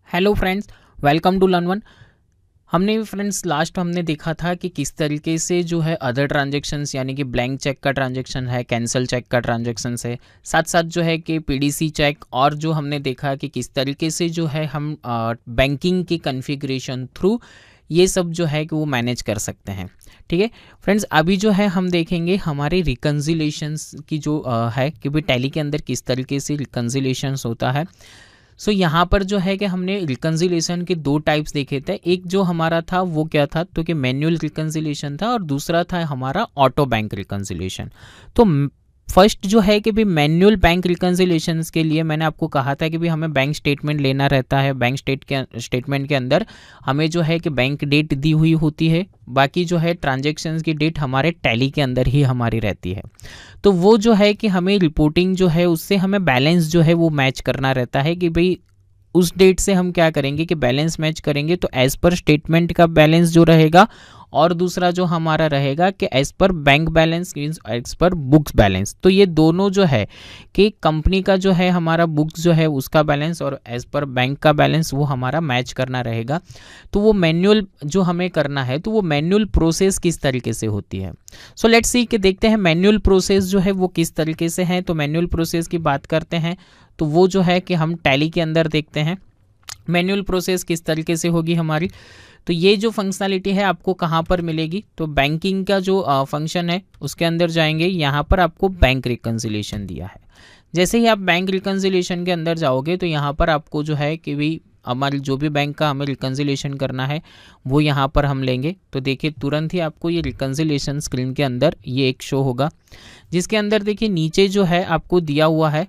Hello friends, welcome to Learn One. हमने friends हमने देखा था कि किस तरीके से जो है अदर ट्रांजैक्शंस यानी कि ब्लैंक चेक का ट्रांजैक्शन है, कैंसिल चेक का ट्रांजैक्शन है, साथ साथ जो है कि पीडीसी चेक, और जो हमने देखा कि किस तरीके से जो है हम बैंकिंग की कॉन्फ़िगरेशन थ्रू ये सब जो है कि वो मैनेज कर सकते हैं। ठीक है फ्रेंड्स, अभी जो है हम देखेंगे हमारे रिकन्सिलेशंस की जो है कि भाई टैली के अंदर किस तरीके से रिकन्सिलेशंस होता है। सो यहाँ पर जो है कि हमने रिकन्सिलेशन के दो टाइप्स देखे थे। एक जो हमारा था वो क्या था, तो कि मैन्युअल रिकन्सिलेशन था, और दूसरा था हमारा ऑटो बैंक रिकन्सिलेशन। तो फर्स्ट जो है कि भाई मैन्युअल बैंक रिकन्सिलेशंस के लिए मैंने आपको कहा था कि भाई हमें बैंक स्टेटमेंट लेना रहता है। बैंक स्टेटमेंट के अंदर हमें जो है कि बैंक डेट दी हुई होती है, बाकी जो है ट्रांजैक्शंस की डेट हमारे टैली के अंदर ही हमारी रहती है। तो वो जो है कि हमें रिपोर्टिंग जो है उससे हमें बैलेंस जो है वो मैच करना रहता है कि भाई उस डेट से हम क्या करेंगे कि बैलेंस मैच करेंगे, तो एज पर स्टेटमेंट का बैलेंस जो रहेगा, और दूसरा जो हमारा रहेगा कि as per bank balance as per books balance. तो ये दोनों जो है कि कंपनी का जो है हमारा बुक्स जो है उसका बैलेंस और एज पर बैंक का बैलेंस वो हमारा मैच करना रहेगा। तो वो मैन्युअल जो हमें करना है, तो वो मैन्युअल प्रोसेस किस तरीके से होती है। सो लेट्स सी कि देखते हैं मैन्युअल प्रोसेस जो है वो किस तरीके से है। तो मैन्युअल प्रोसेस की बात करते हैं तो वो जो है कि हम टैली के अंदर देखते हैं मैन्युअल प्रोसेस किस तरीके से होगी हमारी। तो ये जो फंक्शनलिटी है आपको कहाँ पर मिलेगी, तो बैंकिंग का जो फंक्शन है उसके अंदर जाएंगे, यहाँ पर आपको बैंक रिकन्सिलेशन दिया है। जैसे ही आप बैंक रिकन्सिलेशन के अंदर जाओगे तो यहाँ पर आपको जो है कि भाई हमारी जो भी बैंक का हमें रिकन्सिलेशन करना है वो यहाँ पर हम लेंगे। तो देखिए तुरंत ही आपको ये रिकन्सिलेशन स्क्रीन के अंदर ये एक शो होगा, जिसके अंदर देखिए नीचे जो है आपको दिया हुआ है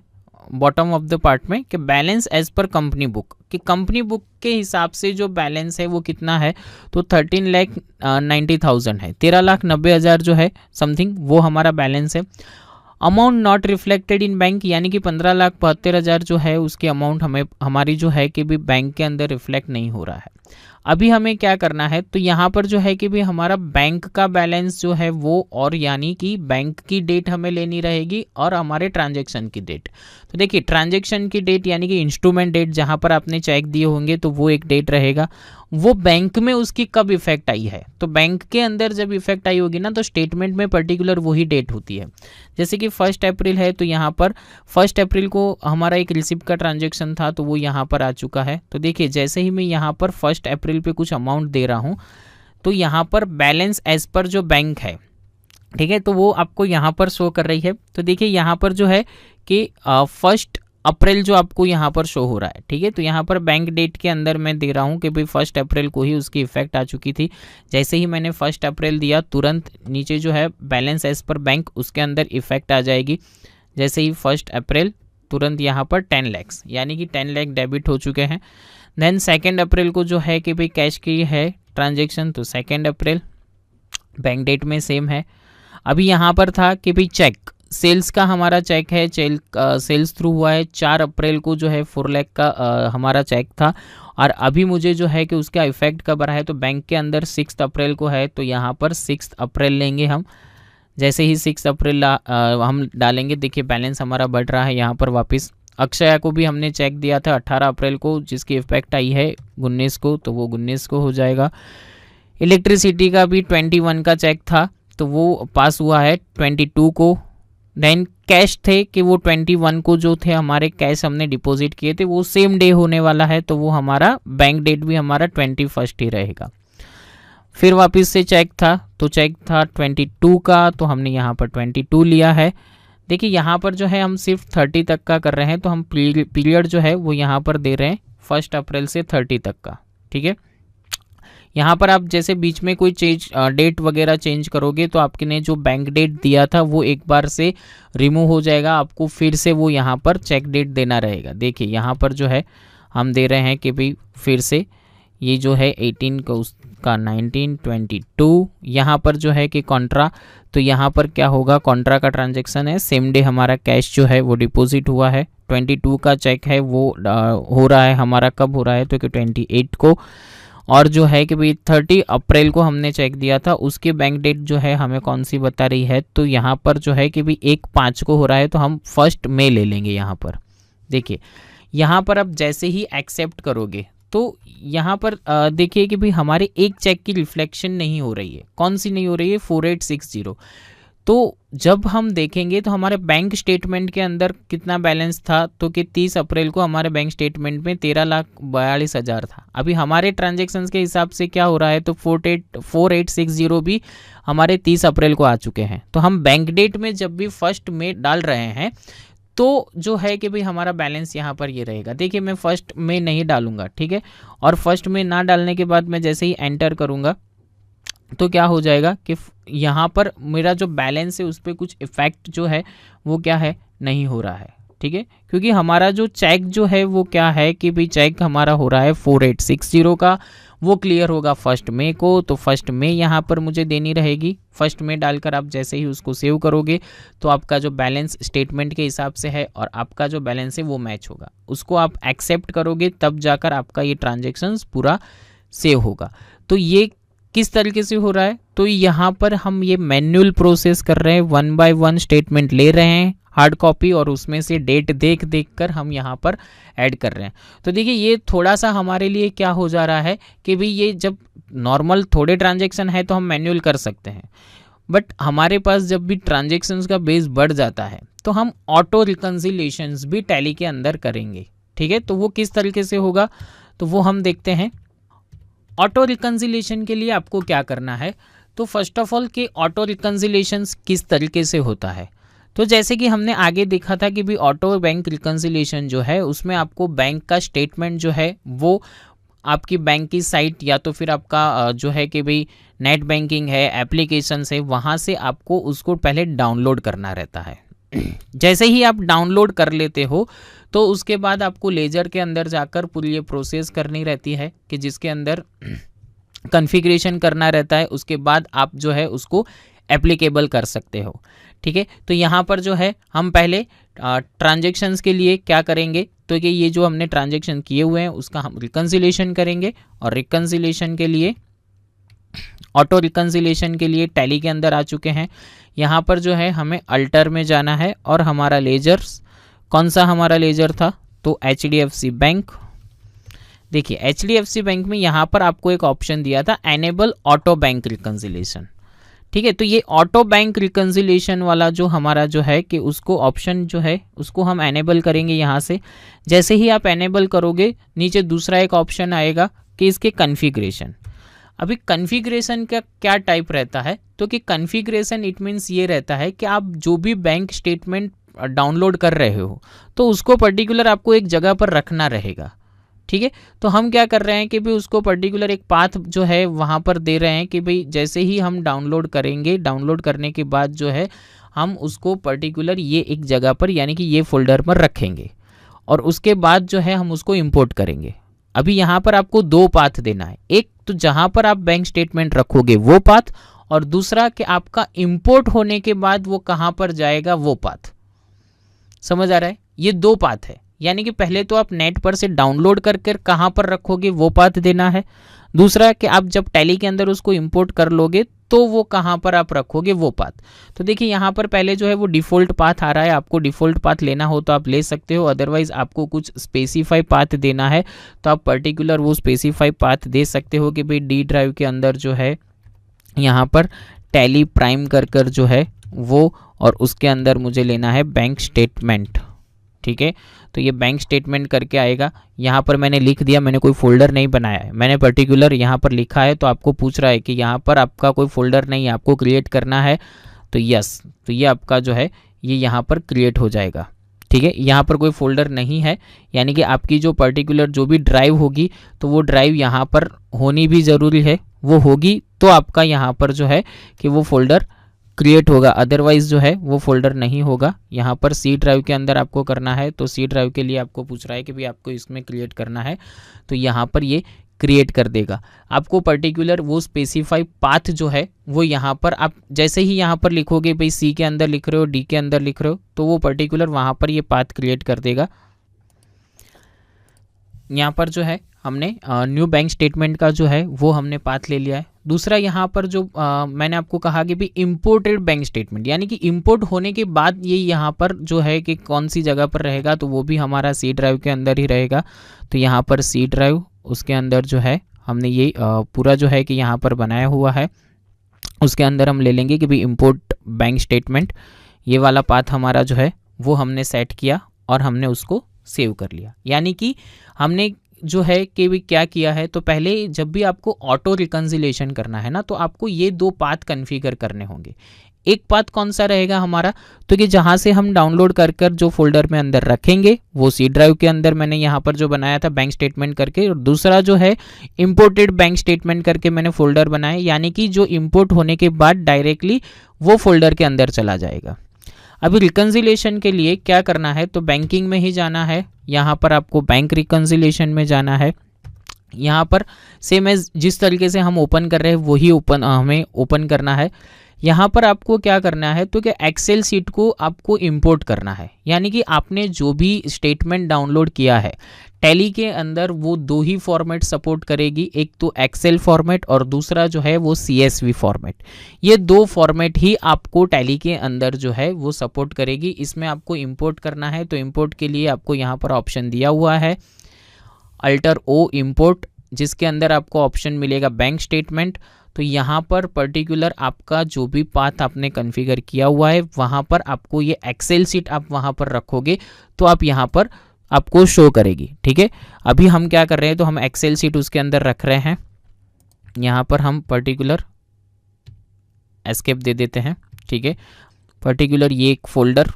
बॉटम ऑफ द पार्ट में कि balance as per company book, कि कंपनी बुक के हिसाब से जो बैलेंस है वो कितना है, तो 13,90,000 है, 13,90,000 जो है समथिंग वो हमारा बैलेंस है। Amount not reflected in bank, यानी कि 15,72,000 जो है उसकी अमाउंट हमें हमारी जो है कि भी बैंक के अंदर रिफ्लेक्ट नहीं हो रहा है। अभी हमें क्या करना है, तो यहाँ पर जो है कि भी हमारा बैंक का बैलेंस जो है वो, और यानी कि बैंक की डेट हमें लेनी रहेगी और हमारे ट्रांजैक्शन की डेट। तो देखिए ट्रांजैक्शन की डेट यानी कि इंस्ट्रूमेंट डेट, जहाँ पर आपने चेक दिए होंगे तो वो एक डेट रहेगा, वो बैंक में उसकी कब इफेक्ट आई है। तो बैंक के अंदर जब इफेक्ट आई होगी ना, तो स्टेटमेंट में पर्टिकुलर वही डेट होती है। जैसे कि 1 अप्रैल है, तो यहाँ पर 1 अप्रैल को हमारा एक रिसिप्ट का ट्रांजैक्शन था, तो वो यहाँ पर आ चुका है। तो देखिए जैसे ही मैं यहाँ पर 1 अप्रैल पे कुछ अमाउंट दे रहा हूँ, तो यहाँ पर बैलेंस एज पर जो बैंक है, ठीक है, तो वो आपको यहाँ पर शो कर रही है। तो देखिए यहाँ पर जो है कि 1 अप्रैल जो आपको यहाँ पर शो हो रहा है, ठीक है, तो यहाँ पर बैंक डेट के अंदर मैं दे रहा हूँ कि भाई 1 अप्रैल को ही उसकी इफेक्ट आ चुकी थी। जैसे ही मैंने 1 अप्रैल दिया, तुरंत नीचे जो है बैलेंस एज पर बैंक उसके अंदर इफेक्ट आ जाएगी। जैसे ही 1 अप्रैल, तुरंत यहाँ पर 10 लाख यानी कि 10 लाख डेबिट हो चुके हैं। देन 2 अप्रैल को जो है कि भाई कैश की है ट्रांजेक्शन, तो 2 अप्रैल बैंक डेट में सेम है। अभी यहाँ पर था कि भाई चेक सेल्स का हमारा चेक है, सेल्स थ्रू हुआ है 4 अप्रैल को, जो है 4 लाख का हमारा चेक था, और अभी मुझे जो है कि उसका इफेक्ट कब रहा है, तो बैंक के अंदर 6 अप्रैल को है, तो यहाँ पर 6 अप्रैल लेंगे हम। जैसे ही 6 अप्रैल हम डालेंगे, देखिए बैलेंस हमारा बढ़ रहा है यहाँ पर वापस। अक्षया को भी हमने चेक दिया था 18 अप्रैल को, जिसकी इफेक्ट आई है 19 को, तो वो 19 को हो जाएगा। इलेक्ट्रिसिटी का भी 21 का चेक था, तो वो पास हुआ है 22 को। देन कैश थे कि वो 21 को जो थे हमारे कैश हमने डिपॉजिट किए थे, वो सेम डे होने वाला है, तो वो हमारा बैंक डेट भी हमारा 21 ही रहेगा। फिर वापस से चेक था, तो चेक था 22 का, तो हमने यहाँ पर 22 लिया है। देखिए यहाँ पर जो है हम सिर्फ 30 तक का कर रहे हैं, तो हम पीरियड जो है वो यहाँ पर दे रहे हैं 1 अप्रैल से 30 तक का, ठीक है। यहाँ पर आप जैसे बीच में कोई डेट वगैरह चेंज करोगे, तो आपके ने जो बैंक डेट दिया था वो एक बार से रिमूव हो जाएगा, आपको फिर से वो यहाँ पर चेक डेट देना रहेगा। देखिए यहाँ पर जो है हम दे रहे हैं कि भाई फिर से ये जो है 18 का उसका 19 22, यहाँ पर जो है कि कॉन्ट्रा, तो यहाँ पर क्या होगा, कॉन्ट्रा का ट्रांजैक्शन है, सेम डे हमारा कैश जो है वो डिपॉजिट हुआ है। 22 का चेक है वो हो रहा है हमारा, कब हो रहा है, तो कि 28 को, और जो है कि भाई 30 अप्रैल को हमने चेक दिया था, उसकी बैंक डेट जो है हमें कौन सी बता रही है, तो यहाँ पर जो है कि भाई 1/5 को हो रहा है, तो हम 1 मई ले लेंगे यहाँ पर। देखिए यहाँ पर अब जैसे ही एक्सेप्ट करोगे तो यहाँ पर देखिए कि भाई हमारे एक चेक की रिफ्लेक्शन नहीं हो रही है। कौन सी नहीं हो रही है? 4860। तो जब हम देखेंगे तो हमारे बैंक स्टेटमेंट के अंदर कितना बैलेंस था, तो कि 30 अप्रैल को हमारे बैंक स्टेटमेंट में 13,42,000 था। अभी हमारे ट्रांजेक्शन्स के हिसाब से क्या हो रहा है, तो 4860 भी हमारे 30 अप्रैल को आ चुके हैं। तो हम बैंक डेट में जब भी फर्स्ट में डाल रहे हैं तो जो है कि भाई हमारा बैलेंस यहाँ पर ये रहेगा। देखिए मैं फर्स्ट में नहीं डालूंगा, ठीक है, और फर्स्ट में ना डालने के बाद मैं जैसे ही एंटर करूँगा तो क्या हो जाएगा कि यहाँ पर मेरा जो बैलेंस है उस पर कुछ इफेक्ट जो है वो क्या है, नहीं हो रहा है, ठीक है, क्योंकि हमारा जो चेक जो है वो क्या है कि भाई चेक हमारा हो रहा है 4860 का, वो क्लियर होगा फर्स्ट मई को। तो फर्स्ट मई यहाँ पर मुझे देनी रहेगी। फर्स्ट मई डालकर आप जैसे ही उसको सेव करोगे तो आपका जो बैलेंस स्टेटमेंट के हिसाब से है और आपका जो बैलेंस है वो मैच होगा। उसको आप एक्सेप्ट करोगे तब जाकर आपका ये ट्रांजेक्शन्स पूरा सेव होगा। तो ये किस तरीके से हो रहा है, तो यहाँ पर हम ये मैन्युअल प्रोसेस कर रहे हैं, 1 बाय 1 स्टेटमेंट ले रहे हैं हार्ड कॉपी और उसमें से डेट देख कर हम यहाँ पर ऐड कर रहे हैं। तो देखिए ये थोड़ा सा हमारे लिए क्या हो जा रहा है कि भाई ये जब नॉर्मल थोड़े ट्रांजेक्शन है तो हम मैन्युअल कर सकते हैं, बट हमारे पास जब भी ट्रांजेक्शन्स का बेस बढ़ जाता है तो हम ऑटो रिकन्सिलेशंस भी टैली के अंदर करेंगे, ठीक है। तो वो किस तरीके से होगा तो वो हम देखते हैं। ऑटो रिकन्सिलेशन के लिए आपको क्या करना है, तो फर्स्ट ऑफ ऑल कि ऑटो रिकन्सिलेशन किस तरीके से होता है। तो जैसे कि हमने आगे देखा था कि भी ऑटो बैंक रिकन्सिलेशन जो है उसमें आपको बैंक का स्टेटमेंट जो है वो आपकी बैंक की साइट या तो फिर आपका जो है कि भाई नेट बैंकिंग है, एप्लीकेशन है, वहाँ से आपको उसको पहले डाउनलोड करना रहता है। जैसे ही आप डाउनलोड कर लेते हो तो उसके बाद आपको लेजर के अंदर जाकर पूरी ये प्रोसेस करनी रहती है कि जिसके अंदर कॉन्फ़िगरेशन करना रहता है। उसके बाद आप जो है उसको एप्लीकेबल कर सकते हो, ठीक है। तो यहाँ पर जो है हम पहले ट्रांजेक्शन्स के लिए क्या करेंगे, तो कि ये जो हमने ट्रांजेक्शन किए हुए हैं उसका हम रिकन्सिलेशन करेंगे और रिकन्सिलेशन के लिए ऑटो रिकन्सिलेशन के लिए टैली के अंदर आ चुके हैं। यहाँ पर जो है हमें अल्टर में जाना है और हमारा लेजर्स कौन सा हमारा लेजर था, तो HDFC बैंक। देखिए HDFC बैंक में यहाँ पर आपको एक ऑप्शन दिया था एनेबल ऑटो बैंक रिकन्सिलेशन, ठीक है। तो ये ऑटो बैंक रिकन्सिलेशन वाला जो हमारा जो है कि उसको ऑप्शन जो है उसको हम एनेबल करेंगे यहाँ से। जैसे ही आप एनेबल करोगे नीचे दूसरा एक ऑप्शन आएगा कि इसके कॉन्फ़िगरेशन। अभी कॉन्फ़िगरेशन का क्या टाइप रहता है, तो कि कॉन्फ़िगरेशन इट मीन्स ये रहता है कि आप जो भी बैंक स्टेटमेंट डाउनलोड कर रहे हो तो उसको पर्टिकुलर आपको एक जगह पर रखना रहेगा, ठीक है। तो हम क्या कर रहे हैं कि भाई उसको पर्टिकुलर एक पाथ जो है वहाँ पर दे रहे हैं कि भाई जैसे ही हम डाउनलोड करेंगे, डाउनलोड करने के बाद जो है हम उसको पर्टिकुलर ये एक जगह पर यानी कि ये फोल्डर पर रखेंगे और उसके बाद जो है हम उसको इंपोर्ट करेंगे। अभी यहाँ पर आपको दो पाथ देना है, एक तो जहाँ पर आप बैंक स्टेटमेंट रखोगे वो पाथ और दूसरा कि आपका इंपोर्ट होने के बाद वो कहाँ पर जाएगा वो पाथ। समझ आ रहा है, ये दो पाथ है, यानी कि पहले तो आप नेट पर से डाउनलोड करके कहाँ पर रखोगे वो पाथ देना है, दूसरा कि आप जब टैली के अंदर उसको इंपोर्ट कर लोगे तो वो कहाँ पर आप रखोगे वो पाथ। तो देखिए यहाँ पर पहले जो है वो डिफ़ॉल्ट पाथ आ रहा है, आपको डिफ़ॉल्ट पाथ लेना हो तो आप ले सकते हो, अदरवाइज़ आपको कुछ स्पेसिफाई पाथ देना है तो आप पर्टिकुलर वो स्पेसिफाई पाथ दे सकते हो कि भाई डी ड्राइव के अंदर जो है यहाँ पर टैली प्राइम कर जो है वो, और उसके अंदर मुझे लेना है बैंक स्टेटमेंट, ठीक है। तो ये बैंक स्टेटमेंट करके आएगा। यहाँ पर मैंने लिख दिया, मैंने कोई फोल्डर नहीं बनाया है, मैंने पर्टिकुलर यहाँ पर लिखा है। तो आपको पूछ रहा है कि यहाँ पर आपका कोई फोल्डर नहीं है, आपको क्रिएट करना है, तो यस, तो ये आपका जो है ये यहाँ पर क्रिएट हो जाएगा, ठीक है। यहाँ पर कोई फोल्डर नहीं है, यानी कि आपकी जो पर्टिकुलर जो भी ड्राइव होगी तो वो ड्राइव यहाँ पर होनी भी ज़रूरी है, वो होगी तो आपका यहाँ पर जो है कि वो फोल्डर क्रिएट होगा, अदरवाइज जो है वो फोल्डर नहीं होगा। यहाँ पर सी ड्राइव के अंदर आपको करना है, तो सी ड्राइव के लिए आपको पूछ रहा है कि भाई आपको इसमें क्रिएट करना है, तो यहाँ पर ये क्रिएट कर देगा। आपको पर्टिकुलर वो स्पेसिफाई पाथ जो है वो यहाँ पर आप जैसे ही यहाँ पर लिखोगे, भाई सी के अंदर लिख रहे हो, डी के अंदर लिख रहे हो, तो वो पर्टिकुलर वहाँ पर ये पाथ क्रिएट कर देगा। यहाँ पर जो है हमने न्यू बैंक स्टेटमेंट का जो है वो हमने पाथ ले लिया है। दूसरा यहाँ पर जो मैंने आपको कहा कि भी इम्पोर्टेड बैंक स्टेटमेंट, यानी कि इंपोर्ट होने के बाद ये यहाँ पर जो है कि कौन सी जगह पर रहेगा, तो वो भी हमारा सी ड्राइव के अंदर ही रहेगा। तो यहाँ पर सी ड्राइव, उसके अंदर जो है हमने ये पूरा जो है कि यहाँ पर बनाया हुआ है। उसके अंदर हम ले लेंगे कि भाई इंपोर्ट बैंक स्टेटमेंट, ये वाला पाथ हमारा जो है वो हमने सेट किया और हमने उसको सेव कर लिया। यानी कि हमने जो है कि भी क्या किया है, तो पहले जब भी आपको ऑटो रिकन्सिलेशन करना है ना, तो आपको ये दो पाथ कन्फिगर करने होंगे। एक पाथ कौन सा रहेगा हमारा, तो कि जहाँ से हम डाउनलोड कर कर जो फोल्डर में अंदर रखेंगे वो सी ड्राइव के अंदर मैंने यहाँ पर जो बनाया था बैंक स्टेटमेंट करके, और दूसरा जो है इंपोर्टेड बैंक स्टेटमेंट करके मैंने फोल्डर बनाया, यानी कि जो इंपोर्ट होने के बाद डायरेक्टली वो फोल्डर के अंदर चला जाएगा। अभी रिकन्सिलेशन के लिए क्या करना है, तो बैंकिंग में ही जाना है। यहाँ पर आपको बैंक रिकन्सिलेशन में जाना है। यहाँ पर सेम एज जिस तरीके से हम ओपन कर रहे हैं वही हमें ओपन करना है। यहाँ पर आपको क्या करना है, तो कि एक्सेल सीट को आपको इंपोर्ट करना है। यानी कि आपने जो भी स्टेटमेंट डाउनलोड किया है टैली के अंदर, वो दो ही फॉर्मेट सपोर्ट करेगी, एक तो एक्सेल फॉर्मेट और दूसरा जो है वो CSV फॉर्मेट। ये दो फॉर्मेट ही आपको टैली के अंदर जो है वो सपोर्ट करेगी। इसमें आपको इंपोर्ट करना है, तो इंपोर्ट के लिए आपको यहाँ पर ऑप्शन दिया हुआ है अल्टर O इंपोर्ट, जिसके अंदर आपको ऑप्शन मिलेगा बैंक स्टेटमेंट। तो यहाँ पर पर्टिकुलर आपका जो भी पाथ आपने कॉन्फ़िगर किया हुआ है वहाँ पर आपको ये एक्सेल सीट आप वहाँ पर रखोगे तो आप यहाँ पर आपको शो करेगी। ठीक है, अभी हम क्या कर रहे हैं, तो हम एक्सेल सीट उसके अंदर रख रहे हैं। यहाँ पर हम पर्टिकुलर एस्केप दे देते हैं। ठीक है, पर्टिकुलर ये एक फोल्डर,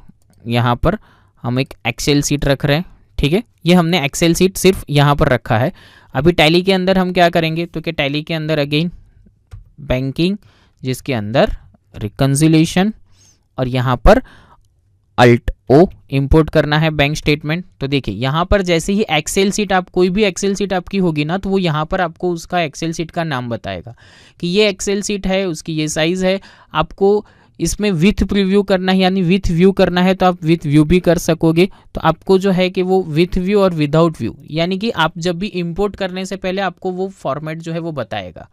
यहाँ पर हम एक एक्सेल सीट रख रहे हैं। ठीक है, ये हमने एक्सेल सीट सिर्फ यहाँ पर रखा है। अभी टैली के अंदर हम क्या करेंगे, तो कि टैली के अंदर अगेन बैंकिंग, जिसके अंदर रिकन्सिलेशन और यहाँ पर अल्ट O इंपोर्ट करना है बैंक स्टेटमेंट। तो देखिए यहाँ पर जैसे ही एक्सेल सीट, आप कोई भी एक्सेल सीट आपकी होगी ना, तो वो यहाँ पर आपको उसका एक्सेल सीट का नाम बताएगा कि ये एक्सेल सीट है, उसकी ये साइज़ है। आपको इसमें विथ प्रीव्यू करना है, यानी विथ व्यू करना है तो आप विथ व्यू भी कर सकोगे। तो आपको जो है कि वो विथ व्यू और विदाउट व्यू, यानी कि आप जब भी इंपोर्ट करने से पहले आपको वो फॉर्मेट जो है वो बताएगा।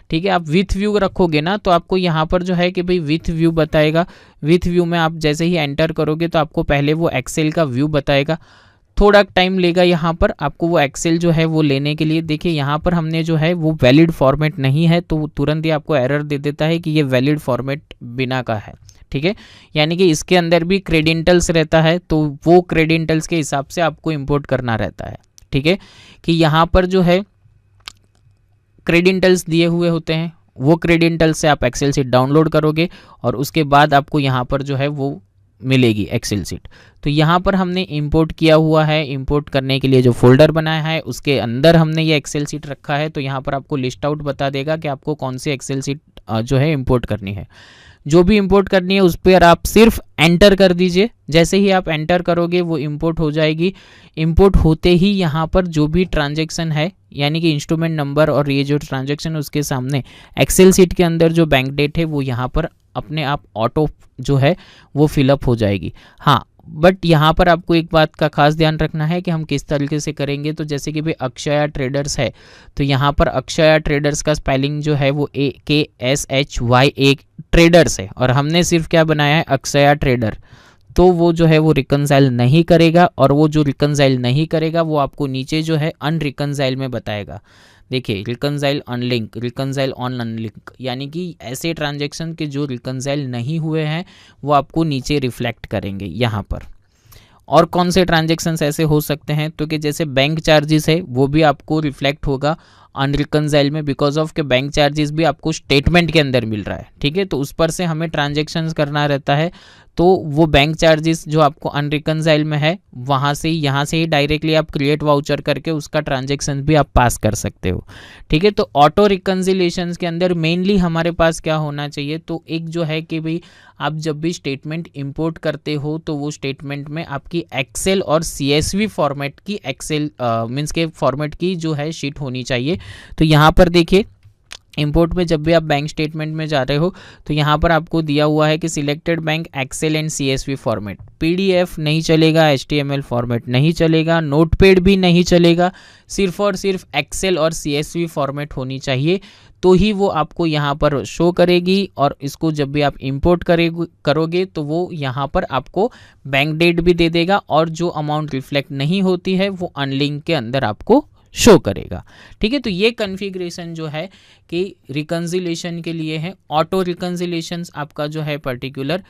ठीक है, आप विथ व्यू रखोगे ना, तो आपको यहाँ पर जो है कि भाई विथ व्यू बताएगा। विथ व्यू में आप जैसे ही एंटर करोगे तो आपको पहले वो एक्सेल का व्यू बताएगा। थोड़ा टाइम लेगा यहाँ पर आपको वो एक्सेल जो है वो लेने के लिए। देखिए यहाँ पर हमने जो है वो वैलिड फॉर्मेट नहीं है, तो तुरंत ही आपको एरर दे देता है कि ये वैलिड फॉर्मेट बिना का है। ठीक है, यानी कि इसके अंदर भी क्रेडेंटल्स रहता है, तो वो क्रेडेंटल्स के हिसाब से आपको इंपोर्ट करना रहता है। ठीक है, कि यहाँ पर जो है क्रेडेंटल्स दिए हुए होते हैं, वो क्रेडेंटल्स से आप एक्सेल सीट डाउनलोड करोगे और उसके बाद आपको यहाँ पर जो है वो मिलेगी एक्सेल सीट। तो यहाँ पर हमने इंपोर्ट किया हुआ है। इंपोर्ट करने के लिए जो फोल्डर बनाया है उसके अंदर हमने ये एक्सेल सीट रखा है। तो यहाँ पर आपको लिस्ट आउट बता देगा कि आपको कौन सी एक्सेल सीट जो है इंपोर्ट करनी है। जो भी इंपोर्ट करनी है उस पर आप सिर्फ एंटर कर दीजिए। जैसे ही आप एंटर करोगे वो इंपोर्ट हो जाएगी। इंपोर्ट होते ही यहाँ पर जो भी ट्रांजैक्शन है, यानी कि इंस्ट्रूमेंट नंबर और ये जो ट्रांजैक्शन उसके सामने एक्सेल सीट के अंदर जो बैंक डेट है वो यहाँ पर अपने आप ऑटो जो है वो फिलअप हो जाएगी। हाँ, बट यहाँ पर आपको एक बात का खास ध्यान रखना है कि हम किस तरीके से करेंगे। तो जैसे कि भाई अक्षया ट्रेडर्स है, तो यहाँ पर अक्षया ट्रेडर्स का स्पेलिंग जो है वो AKSHYA ट्रेडर्स है, और हमने सिर्फ क्या बनाया है, अक्षया ट्रेडर। तो वो जो है वो रिकन्साइल नहीं करेगा, और वो जो रिकन्साइल नहीं करेगा वो आपको नीचे जो है अनरिकन्साइल में बताएगा। देखिए, reconcile unlink, reconcile on unlink, यानी कि ऐसे ट्रांजैक्शन के जो रिकन्साइल नहीं हुए हैं वो आपको नीचे रिफ्लेक्ट करेंगे यहाँ पर। और कौन से ट्रांजैक्शंस ऐसे हो सकते हैं, तो कि जैसे बैंक चार्जेस है वो भी आपको रिफ्लेक्ट होगा अनरिकन्साइल में, बिकॉज ऑफ के बैंक चार्जेस भी आपको स्टेटमेंट के अंदर मिल रहा है। ठीक है, तो उस पर से हमें ट्रांजैक्शंस करना रहता है। तो वो बैंक चार्जेस जो आपको अनरिकन्साइल में है वहाँ से ही, यहाँ से ही डायरेक्टली आप क्रिएट वाउचर करके उसका ट्रांजैक्शन भी आप पास कर सकते हो। ठीक है, तो ऑटो रिकन्सिलेशंस के अंदर मेनली हमारे पास क्या होना चाहिए, तो एक जो है कि भाई आप जब भी स्टेटमेंट इंपोर्ट करते हो तो वो स्टेटमेंट में आपकी एक्सेल और CSV फॉर्मेट की एक्सेल मीन्स के फॉर्मेट की जो है शीट होनी चाहिए। तो यहाँ पर देखिए, इंपोर्ट में जब भी आप बैंक स्टेटमेंट में जा रहे हो तो यहाँ पर आपको दिया हुआ है कि selected bank Excel and CSV format. PDF नहीं चलेगा, HTML फॉर्मेट नहीं चलेगा, नोटपैड भी नहीं चलेगा, सिर्फ और सिर्फ एक्सेल और CSV फॉर्मेट होनी चाहिए, तो ही वो आपको यहाँ पर शो करेगी। और इसको जब भी आप इंपोर्ट करोगे तो वो यहाँ पर आपको बैंक डेट भी दे देगा, और जो अमाउंट रिफ्लेक्ट नहीं होती है वो अनलिंक के अंदर आपको शो करेगा। ठीक है, तो ये कॉन्फ़िगरेशन जो है कि रिकन्सिलेशन के लिए है। ऑटो रिकन्सिलेशंस आपका जो है पर्टिकुलर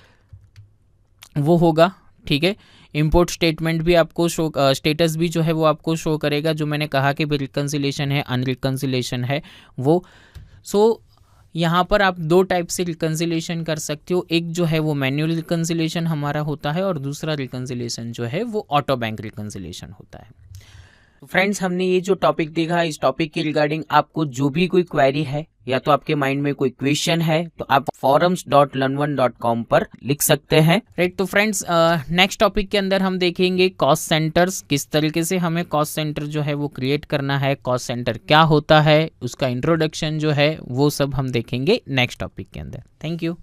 वो होगा। ठीक है, इंपोर्ट स्टेटमेंट भी आपको शो, स्टेटस भी जो है वो आपको शो करेगा, जो मैंने कहा कि रिकन्सिलेशन है अनरिकन्सिलेशन है वो। सो यहाँ पर आप दो टाइप से रिकन्सिलेशन कर सकते हो। एक जो है वो मैन्युअल रिकन्सिलेशन हमारा होता है और दूसरा रिकन्सिलेशन जो है वो ऑटो बैंक रिकन्सिलेशन होता है। फ्रेंड्स, हमने ये जो टॉपिक देखा, इस टॉपिक के रिगार्डिंग आपको जो भी कोई क्वेरी है या तो आपके माइंड में कोई क्वेश्चन है तो आप forums.learn1.com पर लिख सकते हैं। राइट, तो फ्रेंड्स नेक्स्ट टॉपिक के अंदर हम देखेंगे कॉस्ट सेंटर्स, किस तरीके से हमें कॉस्ट सेंटर जो है वो क्रिएट करना है, कॉस्ट सेंटर क्या होता है, उसका इंट्रोडक्शन जो है वो सब हम देखेंगे नेक्स्ट टॉपिक के अंदर। Thank you.